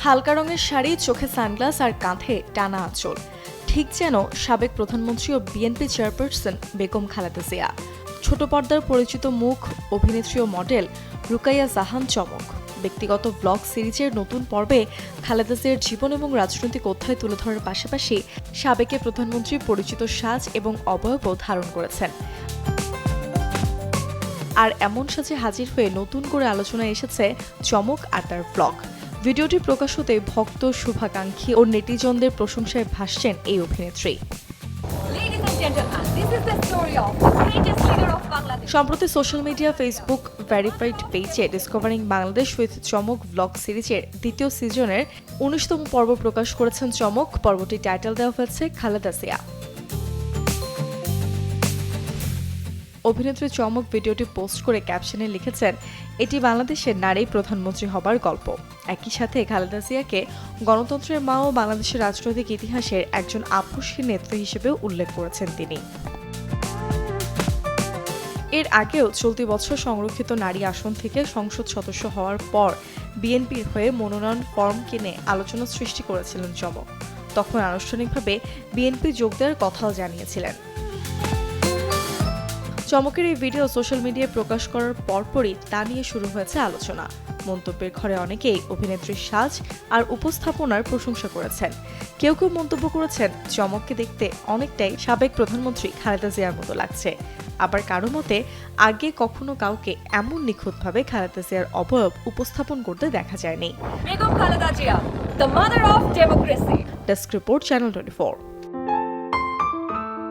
হালকা রঙের শাড়ি, চোখে সানগ্লাস আর কাঁধে টানা আঁচল, ঠিক যেন সাবেক প্রধানমন্ত্রী ও বিএনপি চেয়ারপারসন বেগম খালেদা জিয়া। ছোট পর্দার পরিচিত মুখ অভিনেত্রী ও মডেল রুকাইয়া জাহান চমক। ব্যক্তিগত ব্লগ সিরিজের নতুন পর্বে খালেদা জিয়ার জীবন এবং রাজনৈতিক অধ্যায় তুলে ধরার পাশাপাশি সাবেক প্রধানমন্ত্রীর পরিচিত সাজ এবং অবয়বও ধারণ করেছেন। আর এমন সাজে হাজির হয়ে নতুন করে আলোচনায় এসেছে চমক আর তার ব্লগ। ভিডিওটি প্রকাশ হতে ভক্ত, শুভাকাঙ্ক্ষী ও নেটিজনদের প্রশংসায় ভাসছেন এই অভিনেত্রী। সম্প্রতি সোশ্যাল মিডিয়া, ফেসবুক ভেরিফাইড পেজে ডিসকভারিং বাংলাদেশ উইথ চমক ব্লগ সিরিজের দ্বিতীয় সিজনের ১৯তম পর্ব প্রকাশ করেছেন চমক। পর্বটি টাইটেল দেওয়া হয়েছে খালেদা জিয়া। অভিনেত্রী চমক ভিডিওটি পোস্ট করে ক্যাপশনে লিখেছেন, এটি বাংলাদেশের নারী প্রধানমন্ত্রী হবার গল্প। একই সাথে খালেদা জিয়াকে গণতন্ত্রের মা ও বাংলাদেশের রাজনৈতিক ইতিহাসের একজন আপসহীন নেত্রী হিসেবেও উল্লেখ করেছেন তিনি। এর আগেও চলতি বছর সংরক্ষিত নারী আসন থেকে সংসদ সদস্য হওয়ার পর বিএনপির হয়ে মনোনয়ন ফর্ম কিনে আলোচনা সৃষ্টি করেছিলেন চমক। তখন আনুষ্ঠানিকভাবে বিএনপি যোগ দেওয়ার কথাও জানিয়েছিলেন। চমকের এই ভিডিও সোশ্যাল মিডিয়ায় প্রকাশ করার পরপরই তা নিয়ে শুরু হয়েছে আলোচনা। মন্তব্যের ঘরে অনেকেই অভিনেত্রীর সাজ আর উপস্থাপনার প্রশংসা করেছেন। কেউ কেউ মন্তব্য করেছেন, চমককে দেখতে অনেকটাই সাবেক প্রধানমন্ত্রী খালেদা জিয়ার মতো লাগছে। আবার কারো মতে, আগে কখনো কাউকে এমন নিখুঁতভাবে খালেদা জিয়ার অবয়ব উপস্থাপন করতে দেখা যায়নি। Begum Khaleda Zia, the mother of democracy. Desk report, channel 24।